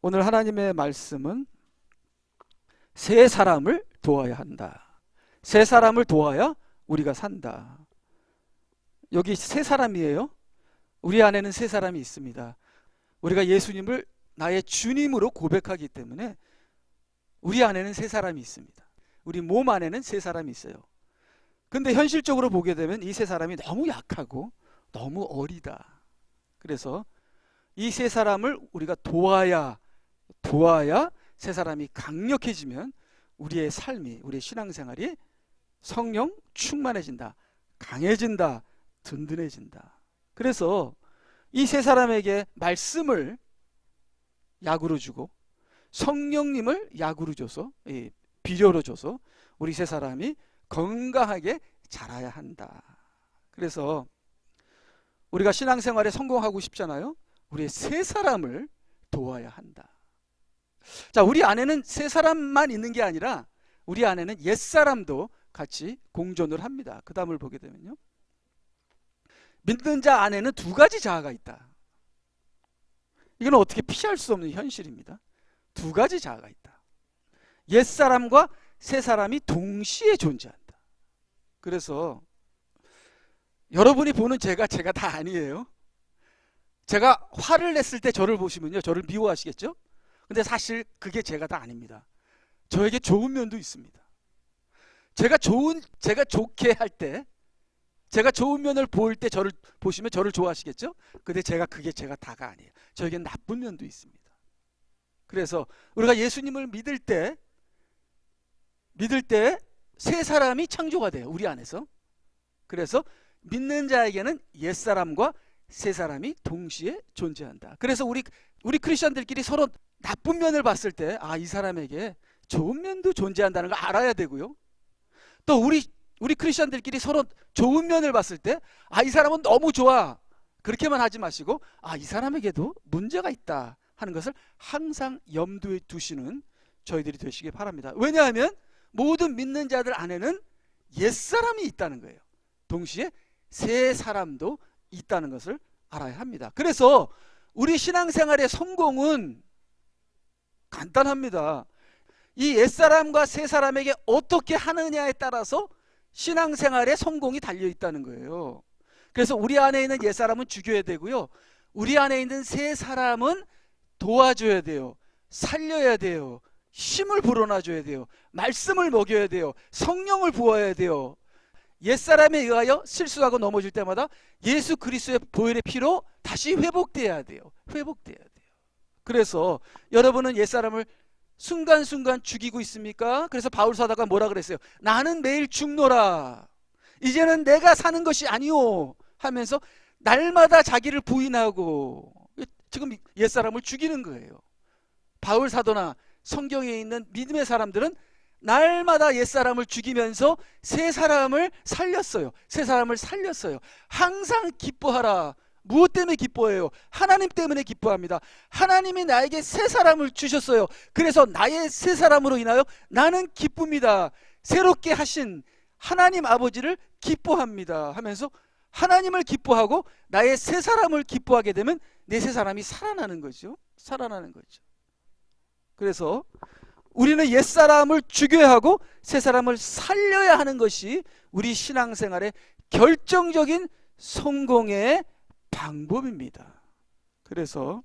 오늘 하나님의 말씀은 세 사람을 도와야 한다. 세 사람을 도와야 우리가 산다. 여기 세 사람이에요. 우리 안에는 세 사람이 있습니다. 우리가 예수님을 나의 주님으로 고백하기 때문에 우리 안에는 세 사람이 있습니다. 우리 몸 안에는 세 사람이 있어요. 근데 현실적으로 보게 되면 이 세 사람이 너무 약하고 너무 어리다. 그래서 이 세 사람을 우리가 도와야 세 사람이 강력해지면 우리의 삶이, 우리의 신앙생활이 성령 충만해진다, 강해진다, 든든해진다. 그래서 이 세 사람에게 말씀을 약으로 주고 성령님을 약으로 줘서, 비료로 줘서 우리 세 사람이 건강하게 자라야 한다. 그래서 우리가 신앙생활에 성공하고 싶잖아요. 우리 세 사람을 도와야 한다. 자, 우리 안에는 세 사람만 있는 게 아니라 우리 안에는 옛사람도 같이 공존을 합니다. 그 다음을 보게 되면요, 믿는 자 안에는 두 가지 자아가 있다. 이건 어떻게 피할 수 없는 현실입니다. 두 가지 자아가 있다. 옛사람과 새 사람이 동시에 존재한다. 그래서 여러분이 보는 제가 다 아니에요. 제가 화를 냈을 때 저를 보시면요, 저를 미워하시겠죠? 근데 사실 그게 제가 다 아닙니다. 저에게 좋은 면도 있습니다. 제가 좋게 할 때, 제가 좋은 면을 보일 때 저를 보시면 저를 좋아하시겠죠? 근데 그게 제가 다가 아니에요. 저에겐 나쁜 면도 있습니다. 그래서 우리가 예수님을 믿을 때 세 사람이 창조가 돼요, 우리 안에서. 그래서 믿는 자에게는 옛사람과 새 사람이 동시에 존재한다. 그래서 우리 크리스천들끼리 서로 나쁜 면을 봤을 때, 이 사람에게 좋은 면도 존재한다는 걸 알아야 되고요. 또 우리 크리스천들끼리 서로 좋은 면을 봤을 때, 이 사람은 너무 좋아, 그렇게만 하지 마시고, 이 사람에게도 문제가 있다 하는 것을 항상 염두에 두시는 저희들이 되시기 바랍니다. 왜냐하면 모든 믿는 자들 안에는 옛사람이 있다는 거예요. 동시에 새 사람도 있다는 것을 알아야 합니다. 그래서 우리 신앙생활의 성공은 간단합니다. 이 옛사람과 새 사람에게 어떻게 하느냐에 따라서 신앙생활의 성공이 달려있다는 거예요. 그래서 우리 안에 있는 옛사람은 죽여야 되고요, 우리 안에 있는 새 사람은 도와줘야 돼요. 살려야 돼요. 힘을 불어넣어줘야 돼요. 말씀을 먹여야 돼요. 성령을 부어야 돼요. 옛사람에 의하여 실수하고 넘어질 때마다 예수 그리스도의 보혈의 피로 다시 회복돼야 돼요. 회복돼야 돼요. 그래서 여러분은 옛사람을 순간순간 죽이고 있습니까? 그래서 바울 사도가 뭐라 그랬어요? 나는 매일 죽노라. 이제는 내가 사는 것이 아니오 하면서 날마다 자기를 부인하고 지금 옛사람을 죽이는 거예요. 바울 사도나 성경에 있는 믿음의 사람들은 날마다 옛사람을 죽이면서 새 사람을 살렸어요. 새 사람을 살렸어요. 항상 기뻐하라. 무엇 때문에 기뻐해요? 하나님 때문에 기뻐합니다. 하나님이 나에게 새 사람을 주셨어요. 그래서 나의 새 사람으로 인하여 나는 기쁩니다. 새롭게 하신 하나님 아버지를 기뻐합니다 하면서 하나님을 기뻐하고 나의 새 사람을 기뻐하게 되면 내 새 사람이 살아나는 거죠. 살아나는 거죠. 그래서 우리는 옛사람을 죽여야 하고 새 사람을 살려야 하는 것이 우리 신앙생활의 결정적인 성공의 방법입니다. 그래서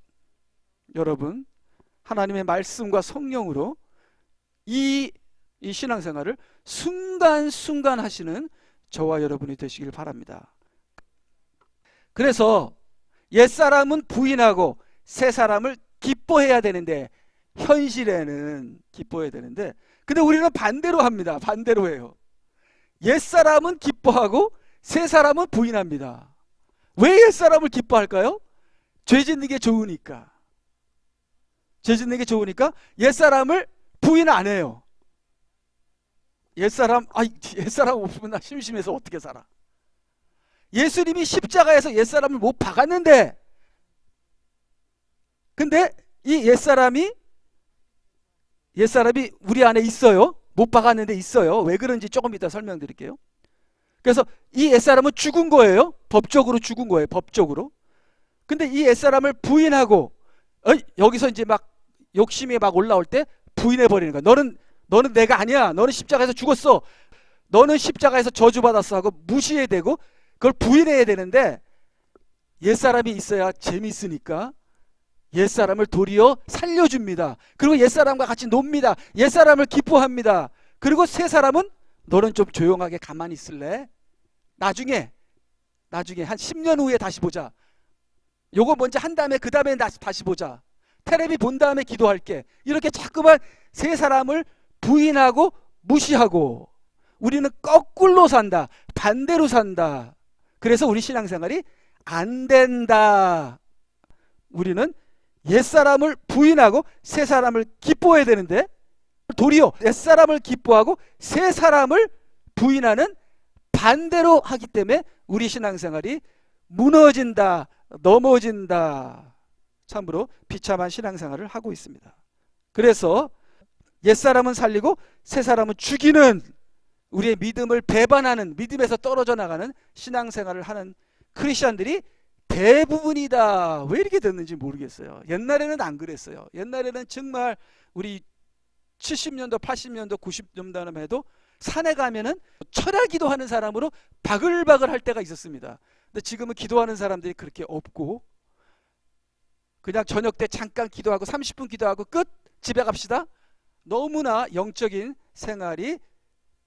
여러분, 하나님의 말씀과 성령으로 이 신앙생활을 순간순간 하시는 저와 여러분이 되시길 바랍니다. 그래서 옛사람은 부인하고 새 사람을 기뻐해야 되는데, 현실에는 기뻐해야 되는데, 근데 우리는 반대로 합니다. 반대로 해요. 옛사람은 기뻐하고 새 사람은 부인합니다. 왜 옛사람을 기뻐할까요? 죄 짓는 게 좋으니까. 죄 짓는 게 좋으니까 옛사람을 부인 안 해요. 옛사람 없으면 나 심심해서 어떻게 살아. 예수님이 십자가에서 옛사람을 못 박았는데, 근데 이 옛사람이 우리 안에 있어요. 못 박았는데 있어요. 왜 그런지 조금 이따 설명드릴게요. 그래서 이 옛사람은 죽은 거예요. 법적으로 죽은 거예요. 법적으로. 근데 이 옛사람을 부인하고 여기서 이제 막 욕심이 막 올라올 때 부인해 버리는 거야. 너는 내가 아니야. 너는 십자가에서 죽었어. 너는 십자가에서 저주받았어 하고 무시해야 되고 그걸 부인해야 되는데, 옛사람이 있어야 재밌으니까 옛사람을 도리어 살려줍니다. 그리고 옛사람과 같이 놉니다. 옛사람을 기뻐합니다. 그리고 새사람은 너는 좀 조용하게 가만히 있을래? 나중에 한 10년 후에 다시 보자. 요거 먼저 한 다음에 그 다음에 다시 보자. 테레비 본 다음에 기도할게. 이렇게 자꾸만 새 사람을 부인하고 무시하고, 우리는 거꾸로 산다. 반대로 산다. 그래서 우리 신앙생활이 안 된다. 우리는 옛사람을 부인하고 새 사람을 기뻐해야 되는데, 도리어 옛사람을 기뻐하고 새 사람을 부인하는 반대로 하기 때문에 우리 신앙생활이 무너진다, 넘어진다. 참으로 비참한 신앙생활을 하고 있습니다. 그래서 옛사람은 살리고 새 사람은 죽이는, 우리의 믿음을 배반하는, 믿음에서 떨어져 나가는 신앙생활을 하는 크리스천들이 대부분이다. 왜 이렇게 됐는지 모르겠어요. 옛날에는 안 그랬어요. 옛날에는 정말 우리 70년도, 80년도, 90년도만 해도 산에 가면은 철야 기도하는 사람으로 바글바글 할 때가 있었습니다. 근데 지금은 기도하는 사람들이 그렇게 없고, 그냥 저녁 때 잠깐 기도하고 30분 기도하고 끝, 집에 갑시다. 너무나 영적인 생활이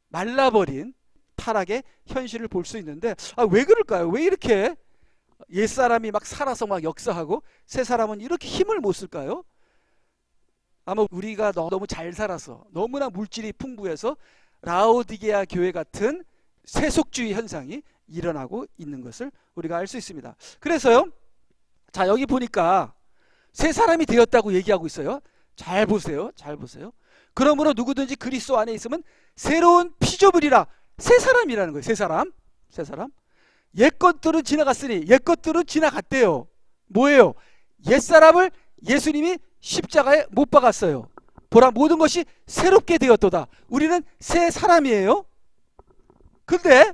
말라버린 타락의 현실을 볼 수 있는데, 왜 그럴까요? 왜 이렇게 옛사람이 막 살아서 막 역사하고 새 사람은 이렇게 힘을 못 쓸까요? 아마 우리가 너무 잘 살아서, 너무나 물질이 풍부해서 라오디게아 교회 같은 세속주의 현상이 일어나고 있는 것을 우리가 알 수 있습니다. 그래서요, 자, 여기 보니까 새 사람이 되었다고 얘기하고 있어요. 잘 보세요. 잘 보세요. 그러므로 누구든지 그리스도 안에 있으면 새로운 피조물이라. 새 사람이라는 거예요. 새 사람. 새 사람. 옛 것들은 지나갔으니, 옛 것들은 지나갔대요. 뭐예요? 옛 사람을 예수님이 십자가에 못 박았어요. 보라, 모든 것이 새롭게 되었도다. 우리는 새 사람이에요. 근데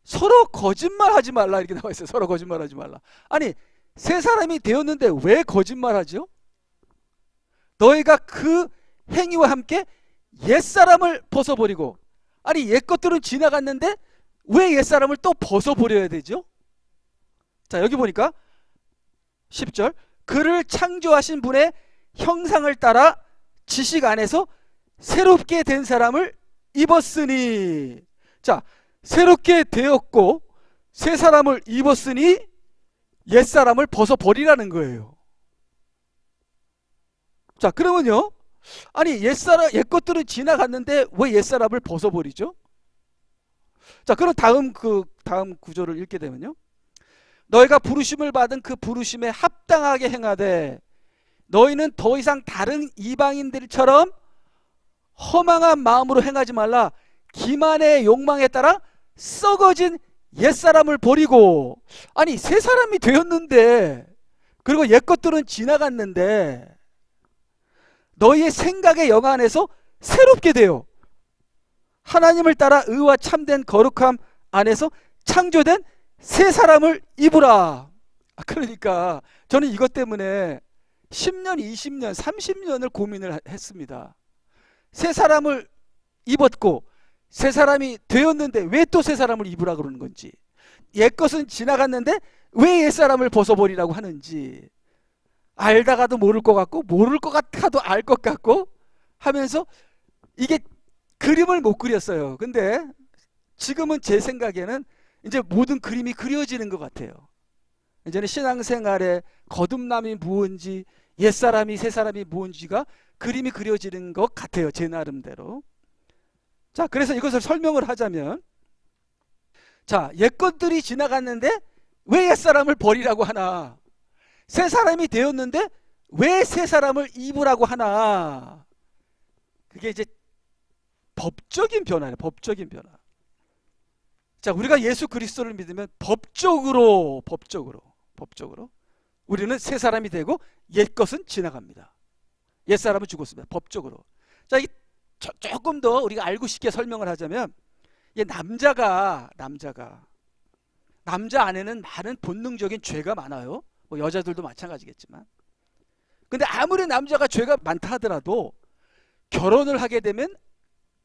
서로 거짓말하지 말라 이렇게 나와 있어요. 서로 거짓말하지 말라. 아니, 새 사람이 되었는데 왜 거짓말하죠? 너희가 그 행위와 함께 옛사람을 벗어버리고, 아니 옛 것들은 지나갔는데 왜 옛사람을 또 벗어버려야 되죠? 자, 여기 보니까 10절, 그를 창조하신 분의 형상을 따라 지식 안에서 새롭게 된 사람을 입었으니. 자, 새롭게 되었고 새 사람을 입었으니 옛사람을 벗어버리라는 거예요. 자, 그러면요, 아니 옛 것들은 지나갔는데 왜 옛사람을 벗어버리죠? 자, 그럼 다음 구절을 읽게 되면요, 너희가 부르심을 받은 그 부르심에 합당하게 행하되 너희는 더 이상 다른 이방인들처럼 허망한 마음으로 행하지 말라. 기만의 욕망에 따라 썩어진 옛사람을 버리고. 아니 새 사람이 되었는데, 그리고 옛 것들은 지나갔는데 너희의 생각의 영안에서 새롭게 되어 하나님을 따라 의와 참된 거룩함 안에서 창조된 새 사람을 입으라. 그러니까 저는 이것 때문에 10년, 20년, 30년을 고민을 했습니다. 새 사람을 입었고 새 사람이 되었는데 왜 또 새 사람을 입으라 그러는 건지, 옛 것은 지나갔는데 왜 옛 사람을 벗어버리라고 하는지 알다가도 모를 것 같고 모를 것 같아도 알 것 같고 하면서 이게 그림을 못 그렸어요. 근데 지금은 제 생각에는 이제 모든 그림이 그려지는 것 같아요. 이제는 신앙생활의 거듭남이 무언지 옛사람이 새사람이 무언지가 그림이 그려지는 것 같아요. 제 나름대로. 자, 그래서 이것을 설명을 하자면, 자, 옛 것들이 지나갔는데 왜 옛사람을 버리라고 하나, 새 사람이 되었는데 왜 새 사람을 입으라고 하나. 그게 이제 법적인 변화예요. 법적인 변화. 자, 우리가 예수 그리스도를 믿으면 법적으로 우리는 새 사람이 되고 옛 것은 지나갑니다. 옛 사람은 죽었습니다. 법적으로. 자, 조금 더 우리가 알고 싶게 설명을 하자면, 남자 안에는 많은 본능적인 죄가 많아요. 뭐 여자들도 마찬가지겠지만, 근데 아무리 남자가 죄가 많다 하더라도 결혼을 하게 되면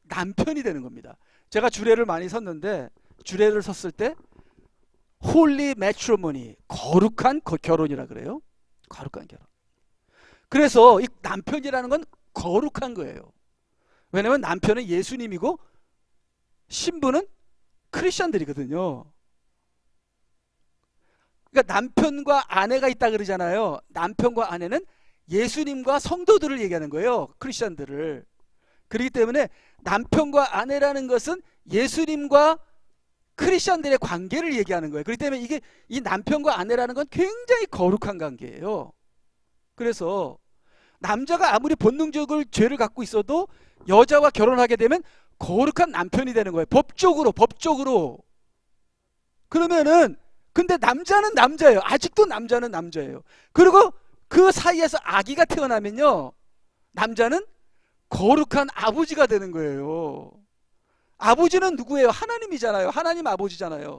남편이 되는 겁니다. 제가 주례를 많이 섰는데, 주례를 섰을 때 홀리 매트리모니, 거룩한 결혼이라 그래요. 거룩한 결혼. 그래서 이 남편이라는 건 거룩한 거예요. 왜냐면 남편은 예수님이고 신부는 크리스천들이거든요. 그러니까 남편과 아내가 있다 그러잖아요. 남편과 아내는 예수님과 성도들을 얘기하는 거예요. 크리스천들을. 그렇기 때문에 남편과 아내라는 것은 예수님과 크리스천들의 관계를 얘기하는 거예요. 그렇기 때문에 이게 이 남편과 아내라는 건 굉장히 거룩한 관계예요. 그래서 남자가 아무리 본능적으로 죄를 갖고 있어도 여자와 결혼하게 되면 거룩한 남편이 되는 거예요. 법적으로. 그러면은 근데 남자는 남자예요. 아직도 남자는 남자예요. 그리고 그 사이에서 아기가 태어나면요, 남자는 거룩한 아버지가 되는 거예요. 아버지는 누구예요? 하나님이잖아요. 하나님 아버지잖아요.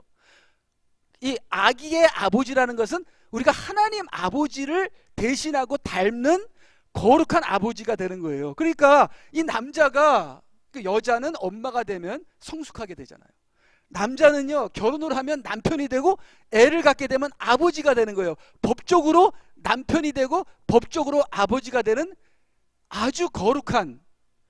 이 아기의 아버지라는 것은 우리가 하나님 아버지를 대신하고 닮는 거룩한 아버지가 되는 거예요. 그러니까 이 남자가, 그 여자는 엄마가 되면 성숙하게 되잖아요. 남자는요, 결혼을 하면 남편이 되고 애를 갖게 되면 아버지가 되는 거예요. 법적으로 남편이 되고 법적으로 아버지가 되는 아주 거룩한,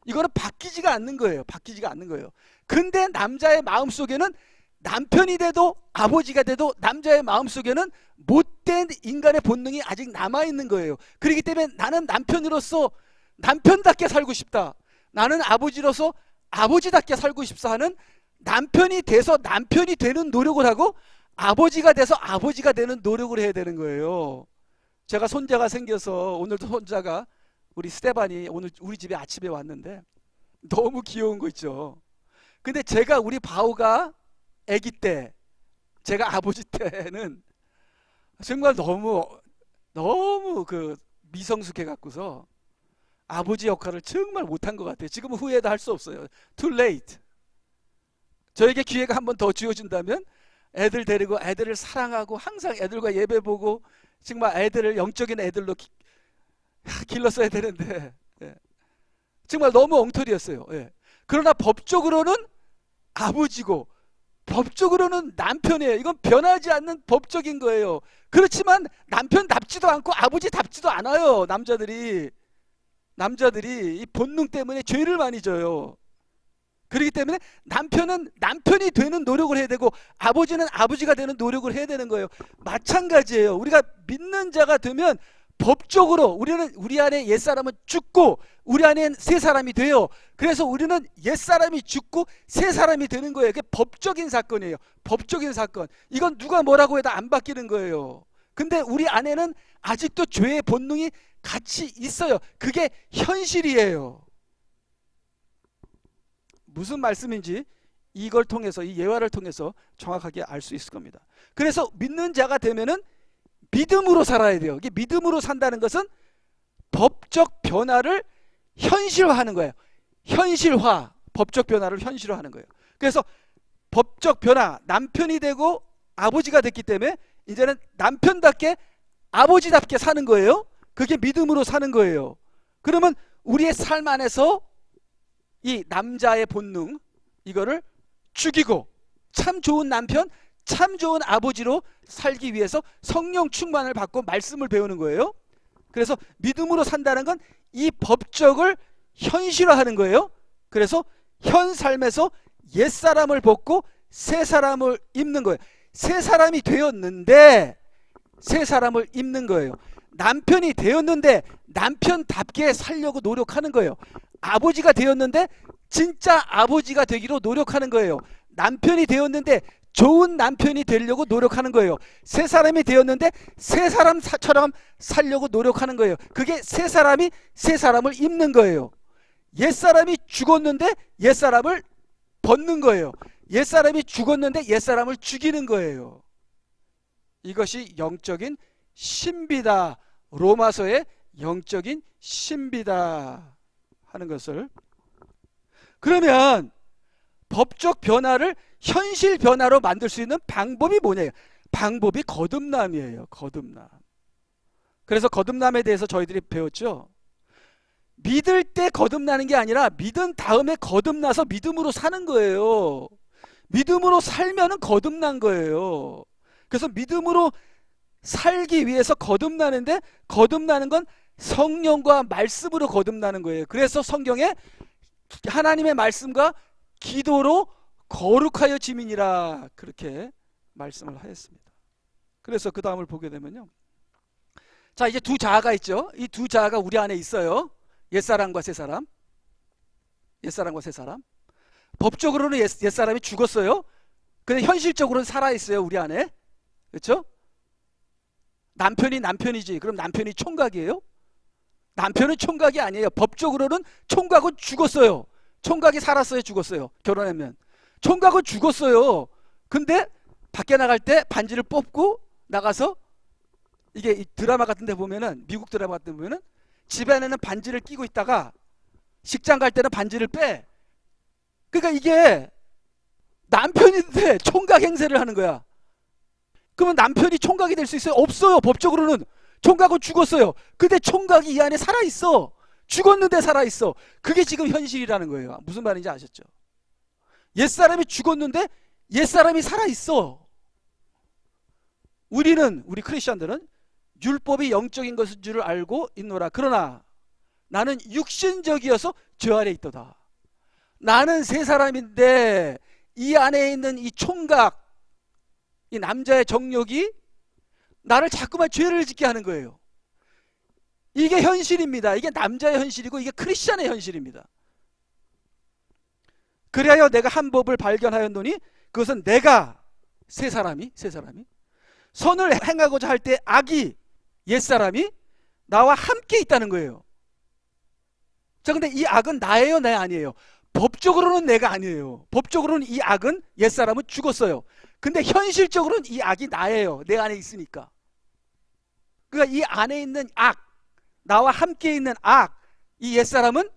이거는 바뀌지가 않는 거예요. 근데 남자의 마음속에는 남편이 돼도 아버지가 돼도 남자의 마음속에는 못된 인간의 본능이 아직 남아있는 거예요. 그렇기 때문에 나는 남편으로서 남편답게 살고 싶다, 나는 아버지로서 아버지답게 살고 싶다 하는, 남편이 돼서 남편이 되는 노력을 하고 아버지가 돼서 아버지가 되는 노력을 해야 되는 거예요. 제가 손자가 생겨서, 오늘도 손자가, 우리 스테반이 오늘 우리 집에 아침에 왔는데 너무 귀여운 거 있죠. 근데 제가, 우리 바우가 아기 때, 제가 아버지 때는 정말 너무 그 미성숙해 갖고서 아버지 역할을 정말 못한 것 같아요. 지금은 후회도 할 수 없어요. Too late. 저에게 기회가 한 번 더 주어진다면 애들 데리고 애들을 사랑하고 항상 애들과 예배 보고 정말 애들을 영적인 애들로 길렀어야 되는데, 예, 정말 너무 엉터리였어요. 예. 그러나 법적으로는 아버지고 법적으로는 남편이에요. 이건 변하지 않는 법적인 거예요. 그렇지만 남편답지도 않고 아버지답지도 않아요. 남자들이 이 본능 때문에 죄를 많이 져요. 그렇기 때문에 남편은 남편이 되는 노력을 해야 되고 아버지는 아버지가 되는 노력을 해야 되는 거예요. 마찬가지예요. 우리가 믿는 자가 되면 법적으로 우리 안에 옛사람은 죽고 우리 안에 새 사람이 돼요. 그래서 우리는 옛사람이 죽고 새 사람이 되는 거예요. 그게 법적인 사건이에요. 법적인 사건. 이건 누가 뭐라고 해도 안 바뀌는 거예요. 근데 우리 안에는 아직도 죄의 본능이 같이 있어요. 그게 현실이에요. 무슨 말씀인지 이걸 통해서, 이 예화를 통해서 정확하게 알 수 있을 겁니다. 그래서 믿는 자가 되면은 믿음으로 살아야 돼요. 이게 믿음으로 산다는 것은 법적 변화를 현실화하는 거예요. 현실화, 법적 변화를 현실화하는 거예요. 그래서 법적 변화, 남편이 되고 아버지가 됐기 때문에 이제는 남편답게 아버지답게 사는 거예요. 그게 믿음으로 사는 거예요. 그러면 우리의 삶 안에서 이 남자의 본능, 이거를 죽이고 참 좋은 남편, 참 좋은 아버지로 살기 위해서 성령 충만을 받고 말씀을 배우는 거예요. 그래서 믿음으로 산다는 건 이 법적을 현실화하는 거예요. 그래서 현 삶에서 옛사람을 벗고 새 사람을 입는 거예요. 새 사람이 되었는데 새 사람을 입는 거예요. 남편이 되었는데 남편답게 살려고 노력하는 거예요. 아버지가 되었는데 진짜 아버지가 되기로 노력하는 거예요. 남편이 되었는데 좋은 남편이 되려고 노력하는 거예요. 새 사람이 되었는데 새 사람처럼 살려고 노력하는 거예요. 그게 새 사람이 새 사람을 입는 거예요. 옛사람이 죽었는데 옛사람을 벗는 거예요. 옛사람이 죽었는데 옛사람을 죽이는 거예요. 이것이 영적인 신비다. 로마서의 영적인 신비다 하는 것을. 그러면 법적 변화를 현실 변화로 만들 수 있는 방법이 뭐냐? 방법이 거듭남이에요. 거듭남. 그래서 거듭남에 대해서 저희들이 배웠죠. 믿을 때 거듭나는 게 아니라 믿은 다음에 거듭나서 믿음으로 사는 거예요. 믿음으로 살면은 거듭난 거예요. 그래서 믿음으로 살기 위해서 거듭나는데, 거듭나는 건 성령과 말씀으로 거듭나는 거예요. 그래서 성경에 하나님의 말씀과 기도로 거룩하여 지민이라 그렇게 말씀을 하였습니다. 그래서 그 다음을 보게 되면요, 자, 이제 두 자아가 있죠. 이 두 자아가 우리 안에 있어요. 옛사람과 새사람. 옛사람과 새사람. 법적으로는 옛사람이 죽었어요. 근데 현실적으로는 살아있어요, 우리 안에. 그렇죠? 남편이 남편이지. 그럼 남편이 총각이에요? 남편은 총각이 아니에요. 법적으로는 총각은 죽었어요. 총각이 살았어요, 죽었어요? 결혼하면. 총각은 죽었어요. 근데 밖에 나갈 때 반지를 뽑고 나가서, 이게 이 드라마 같은 데 보면은, 미국 드라마 같은 데 보면은 집안에는 반지를 끼고 있다가 식장 갈 때는 반지를 빼. 그러니까 이게 남편인데 총각 행세를 하는 거야. 그러면 남편이 총각이 될 수 있어요? 없어요. 법적으로는. 총각은 죽었어요. 근데 총각이 이 안에 살아있어. 죽었는데 살아있어. 그게 지금 현실이라는 거예요. 무슨 말인지 아셨죠? 옛사람이 죽었는데 옛사람이 살아있어. 우리 크리스천들은 율법이 영적인 것인 줄 알고 있노라. 그러나 나는 육신적이어서 저 아래 있도다. 나는 새 사람인데 이 안에 있는 이 총각, 이 남자의 정욕이 나를 자꾸만 죄를 짓게 하는 거예요. 이게 현실입니다. 이게 남자의 현실이고 이게 크리스천의 현실입니다. 그리하여 내가 한 법을 발견하였노니 그것은 내가 새 사람이 선을 행하고자 할 때 악이 옛사람이 나와 함께 있다는 거예요. 자, 근데 이 악은 나예요, 내 아니에요? 법적으로는 내가 아니에요. 법적으로는 이 악은 옛사람은 죽었어요. 근데 현실적으로는 이 악이 나예요. 내 안에 있으니까. 그러니까 이 안에 있는 악, 나와 함께 있는 악, 이 옛사람은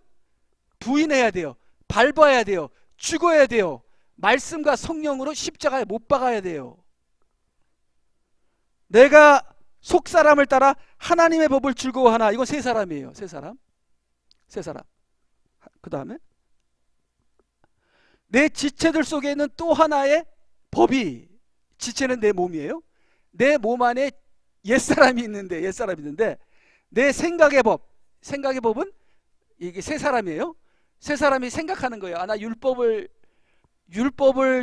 부인해야 돼요. 밟아야 돼요. 죽어야 돼요. 말씀과 성령으로 십자가에 못 박아야 돼요. 내가 속사람을 따라 하나님의 법을 즐거워하나. 이건 새 사람이에요. 새 사람. 그 다음에 내 지체들 속에 있는 또 하나의 법이, 지체는 내 몸이에요. 내 몸 안에 옛사람이 있는데 내 생각의 법은 이게 새 사람이에요. 새 사람이 생각하는 거예요. 아, 나 율법을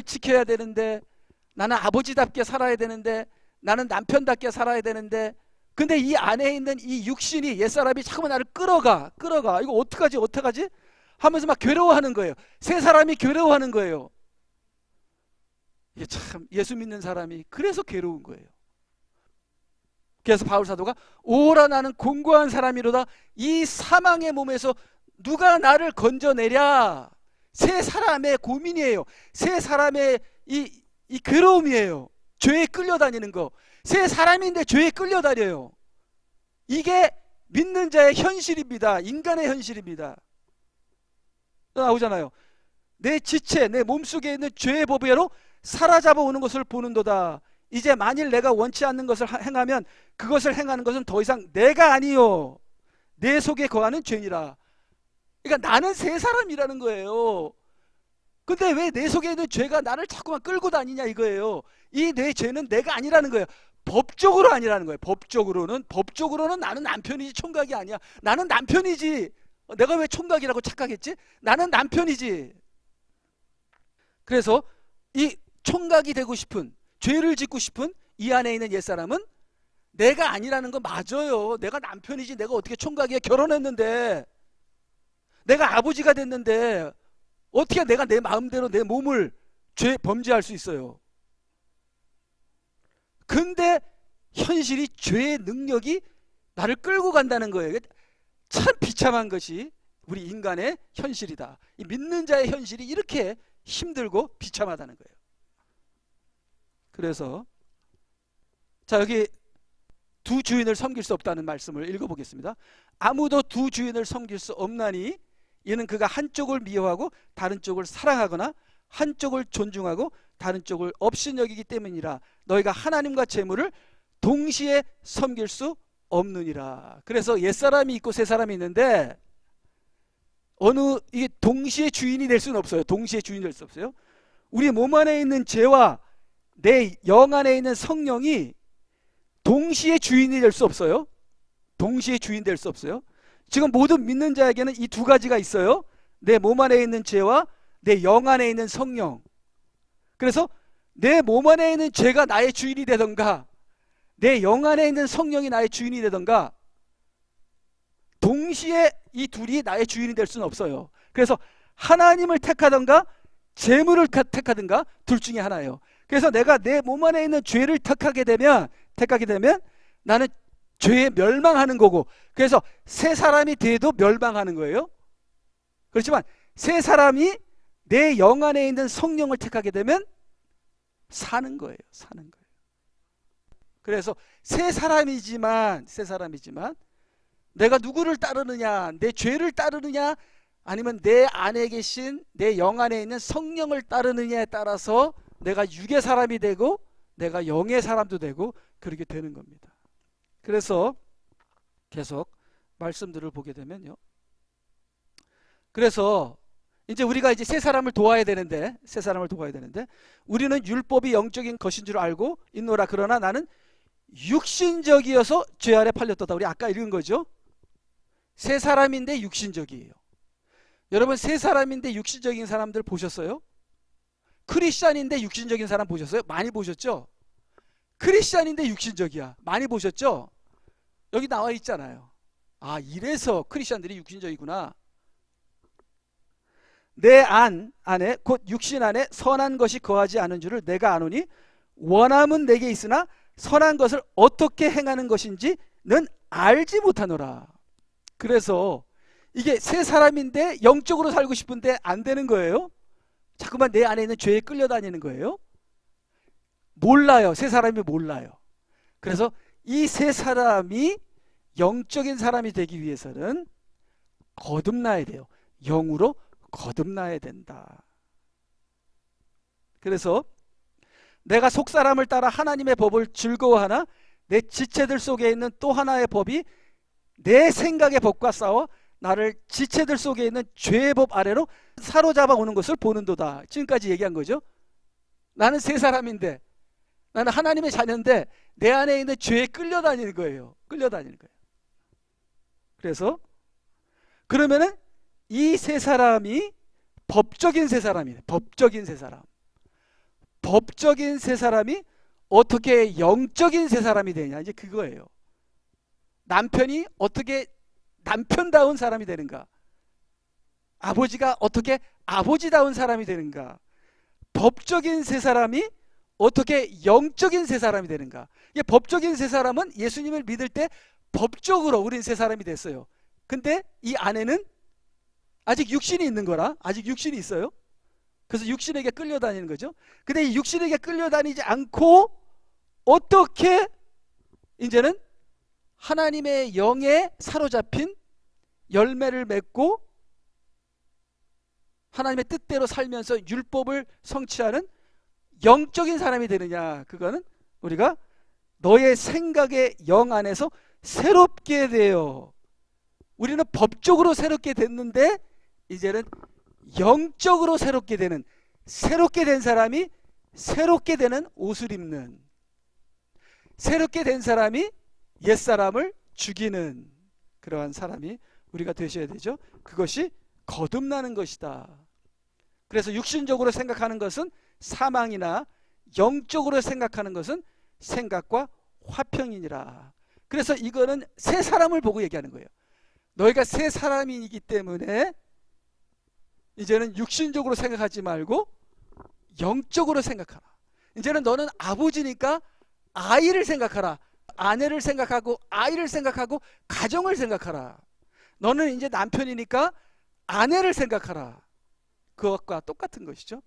지켜야 되는데, 나는 아버지답게 살아야 되는데, 나는 남편답게 살아야 되는데, 근데 이 안에 있는 이 육신이, 옛사람이 자꾸만 나를 끌어가. 이거 어떡하지 하면서 막 괴로워하는 거예요. 새 사람이 괴로워하는 거예요. 이게 참 예수 믿는 사람이 그래서 괴로운 거예요. 그래서 바울 사도가 오라 나는 공고한 사람이로다. 이 사망의 몸에서 누가 나를 건져내랴. 새 사람의 고민이에요. 새 사람의 이 괴로움이에요. 죄에 끌려다니는 거. 새 사람인데 죄에 끌려다녀요. 이게 믿는 자의 현실입니다. 인간의 현실입니다. 나오잖아요. 내 지체, 내 몸속에 있는 죄의 법외로 사로잡아 오는 것을 보는도다. 이제 만일 내가 원치 않는 것을 행하면 그것을 행하는 것은 더 이상 내가 아니요 내 속에 거하는 죄니라. 그러니까 나는 새 사람이라는 거예요. 근데 왜 내 속에 있는 죄가 나를 자꾸만 끌고 다니냐 이거예요. 이 내 죄는 내가 아니라는 거예요. 법적으로 아니라는 거예요. 법적으로는 나는 남편이지 총각이 아니야. 나는 남편이지. 내가 왜 총각이라고 착각했지? 나는 남편이지. 그래서 이 총각이 되고 싶은, 죄를 짓고 싶은 이 안에 있는 옛사람은 내가 아니라는 거 맞아요. 내가 남편이지. 내가 어떻게 총각이야. 결혼했는데, 내가 아버지가 됐는데 어떻게 내가 내 마음대로 내 몸을 범죄할 수 있어요. 근데 현실이, 죄의 능력이 나를 끌고 간다는 거예요. 참 비참한 것이 우리 인간의 현실이다. 이 믿는 자의 현실이 이렇게 힘들고 비참하다는 거예요. 그래서 자, 여기 두 주인을 섬길 수 없다는 말씀을 읽어보겠습니다. 아무도 두 주인을 섬길 수 없나니 이는 그가 한쪽을 미워하고 다른 쪽을 사랑하거나 한쪽을 존중하고 다른 쪽을 업신여기기 때문이라. 너희가 하나님과 재물을 동시에 섬길 수 없느니라. 그래서 옛사람이 있고 새사람이 있는데 이게 동시에 주인이 될 수는 없어요. 동시에 주인이 될 수 없어요. 우리 몸 안에 있는 죄와 내 영 안에 있는 성령이 동시에 주인이 될 수 없어요. 동시에 주인 될 수 없어요. 지금 모든 믿는 자에게는 이 두 가지가 있어요. 내 몸 안에 있는 죄와 내 영 안에 있는 성령. 그래서 내 몸 안에 있는 죄가 나의 주인이 되던가 내 영 안에 있는 성령이 나의 주인이 되던가 동시에 이 둘이 나의 주인이 될 수는 없어요. 그래서 하나님을 택하던가 재물을 택하든가 둘 중에 하나예요. 그래서 내가 내 몸 안에 있는 죄를 택하게 되면 나는 죄에 멸망하는 거고, 그래서 새 사람이 돼도 멸망하는 거예요. 그렇지만 새 사람이 내 영 안에 있는 성령을 택하게 되면 사는 거예요. 사는 거예요. 그래서 새 사람이지만 내가 누구를 따르느냐, 내 죄를 따르느냐, 아니면 내 안에 계신 내 영 안에 있는 성령을 따르느냐에 따라서 내가 육의 사람이 되고 내가 영의 사람도 되고 그렇게 되는 겁니다. 그래서 계속 말씀들을 보게 되면요, 그래서 이제 우리가 이제 새 사람을 도와야 되는데 우리는 율법이 영적인 것인 줄 알고 있노라. 그러나 나는 육신적이어서 죄 아래 팔렸도다. 우리 아까 읽은 거죠. 새 사람인데 육신적이에요. 여러분, 새 사람인데 육신적인 사람들 보셨어요? 크리스찬인데 육신적인 사람 보셨어요? 많이 보셨죠? 크리스찬인데 육신적이야. 많이 보셨죠? 여기 나와 있잖아요. 아, 이래서 크리스찬들이 육신적이구나. 내 안에 곧 육신 안에 선한 것이 거하지 않은 줄을 내가 아노니 원함은 내게 있으나 선한 것을 어떻게 행하는 것인지는 알지 못하노라. 그래서 이게 새 사람인데 영적으로 살고 싶은데 안 되는 거예요. 자꾸만 내 안에 있는 죄에 끌려다니는 거예요. 몰라요. 새 사람이 몰라요. 그래서 이 새 사람이 영적인 사람이 되기 위해서는 거듭나야 돼요. 영으로 거듭나야 된다. 그래서 내가 속사람을 따라 하나님의 법을 즐거워하나 내 지체들 속에 있는 또 하나의 법이 내 생각의 법과 싸워 나를 지체들 속에 있는 죄의 법 아래로 사로잡아 오는 것을 보는도다. 지금까지 얘기한 거죠. 나는 새 사람인데, 나는 하나님의 자녀인데 내 안에 있는 죄에 끌려다니는 거예요. 그래서 그러면은 이 새 사람이 법적인 새 사람이에요. 법적인 새 사람이 어떻게 영적인 새 사람이 되냐, 이제 그거예요. 남편이 어떻게 남편다운 사람이 되는가, 아버지가 어떻게 아버지다운 사람이 되는가, 법적인 새 사람이 어떻게 영적인 새 사람이 되는가. 이게 법적인 새 사람은 예수님을 믿을 때 법적으로 우린 새 사람이 됐어요. 근데 이 안에는 아직 육신이 있는 거라, 아직 육신이 있어요. 그래서 육신에게 끌려다니는 거죠. 근데 이 육신에게 끌려다니지 않고 어떻게 이제는 하나님의 영에 사로잡힌 열매를 맺고 하나님의 뜻대로 살면서 율법을 성취하는 영적인 사람이 되느냐. 그거는 우리가 너의 생각의 영 안에서 새롭게 되어, 우리는 법적으로 새롭게 됐는데 이제는 영적으로 새롭게 되는, 새롭게 된 사람이 새롭게 되는 옷을 입는, 새롭게 된 사람이 옛사람을 죽이는 그러한 사람이 우리가 되셔야 되죠. 그것이 거듭나는 것이다. 그래서 육신적으로 생각하는 것은 사망이나 영적으로 생각하는 것은 생각과 화평이니라. 그래서 이거는 새 사람을 보고 얘기하는 거예요. 너희가 새 사람이기 때문에 이제는 육신적으로 생각하지 말고 영적으로 생각하라. 이제는 너는 아버지니까 아이를 생각하라. 아내를 생각하고 아이를 생각하고 가정을 생각하라. 너는 이제 남편이니까 아내를 생각하라. 그것과 똑같은 것이죠.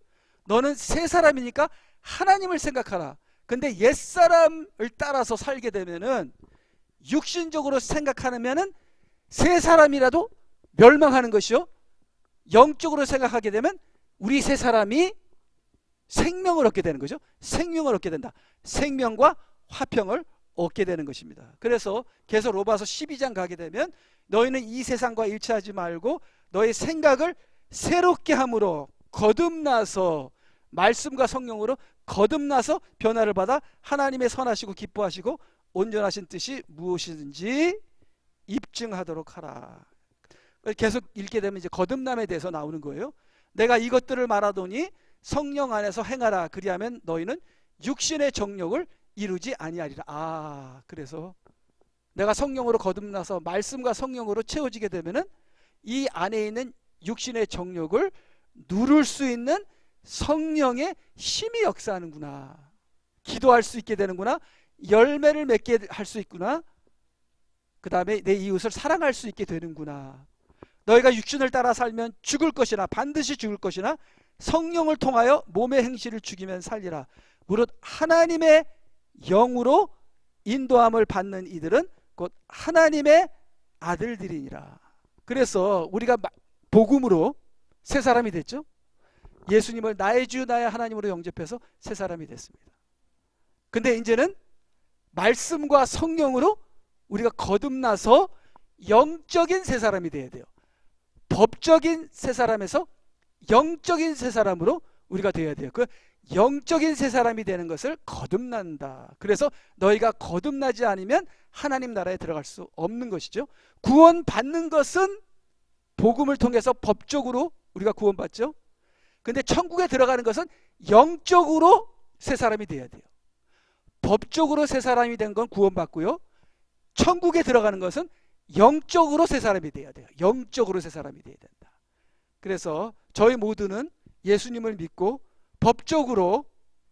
너는 새 사람이니까 하나님을 생각하라. 근데 옛사람을 따라서 살게 되면은 육신적으로 생각하면은 새 사람이라도 멸망하는 것이요, 영적으로 생각하게 되면 우리 새 사람이 생명을 얻게 되는 거죠. 생명을 얻게 된다. 생명과 화평을 얻게 되는 것입니다. 그래서 계속 로마서 12장 가게 되면 너희는 이 세상과 일치하지 말고 너의 생각을 새롭게 함으로 거듭나서 말씀과 성령으로 거듭나서 변화를 받아 하나님의 선하시고 기뻐하시고 온전하신 뜻이 무엇이든지 입증하도록 하라. 계속 읽게 되면 이제 거듭남에 대해서 나오는 거예요. 내가 이것들을 말하더니 성령 안에서 행하라. 그리하면 너희는 육신의 정욕을 이루지 아니하리라. 그래서 내가 성령으로 거듭나서 말씀과 성령으로 채워지게 되면은 이 안에 있는 육신의 정욕을 누를 수 있는 성령의 힘이 역사하는구나. 기도할 수 있게 되는구나. 열매를 맺게 할 수 있구나. 그 다음에 내 이웃을 사랑할 수 있게 되는구나. 너희가 육신을 따라 살면 죽을 것이나 반드시 죽을 것이나 성령을 통하여 몸의 행실을 죽이면 살리라. 무릇 하나님의 영으로 인도함을 받는 이들은 곧 하나님의 아들들이니라. 그래서 우리가 복음으로 새 사람이 됐죠. 예수님을 나의 주 나의 하나님으로 영접해서 새 사람이 됐습니다. 근데 이제는 말씀과 성령으로 우리가 거듭나서 영적인 새 사람이 돼야 돼요. 법적인 새 사람에서 영적인 새 사람으로 우리가 돼야 돼요. 그 영적인 새 사람이 되는 것을 거듭난다. 그래서 너희가 거듭나지 않으면 하나님 나라에 들어갈 수 없는 것이죠. 구원받는 것은 복음을 통해서 법적으로 우리가 구원받죠. 근데 천국에 들어가는 것은 영적으로 새 사람이 돼야 돼요. 법적으로 새 사람이 된 건 구원받고요. 천국에 들어가는 것은 영적으로 새 사람이 돼야 돼요. 영적으로 새 사람이 돼야 된다. 그래서 저희 모두는 예수님을 믿고 법적으로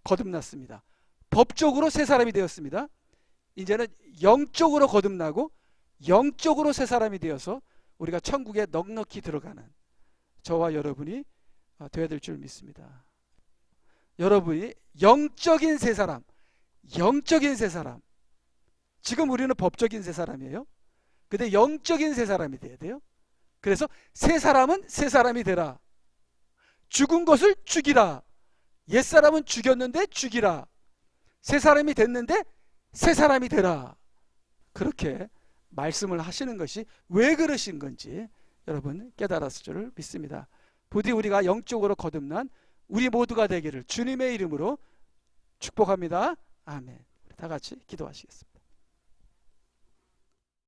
거듭났습니다. 법적으로 새 사람이 되었습니다. 이제는 영적으로 거듭나고 영적으로 새 사람이 되어서 우리가 천국에 넉넉히 들어가는 저와 여러분이 되어야 될 줄 믿습니다. 여러분이 영적인 새 사람, 영적인 새 사람. 지금 우리는 법적인 새 사람이에요. 근데 영적인 새 사람이 돼야 돼요. 그래서 새 사람은 새 사람이 되라. 죽은 것을 죽이라. 옛사람은 죽였는데 죽이라. 새 사람이 됐는데 새 사람이 되라. 그렇게 말씀을 하시는 것이 왜 그러신 건지 여러분 깨달았을 줄 믿습니다. 부디 우리가 영적으로 거듭난 우리 모두가 되기를 주님의 이름으로 축복합니다. 아멘. 다 같이 기도하시겠습니다.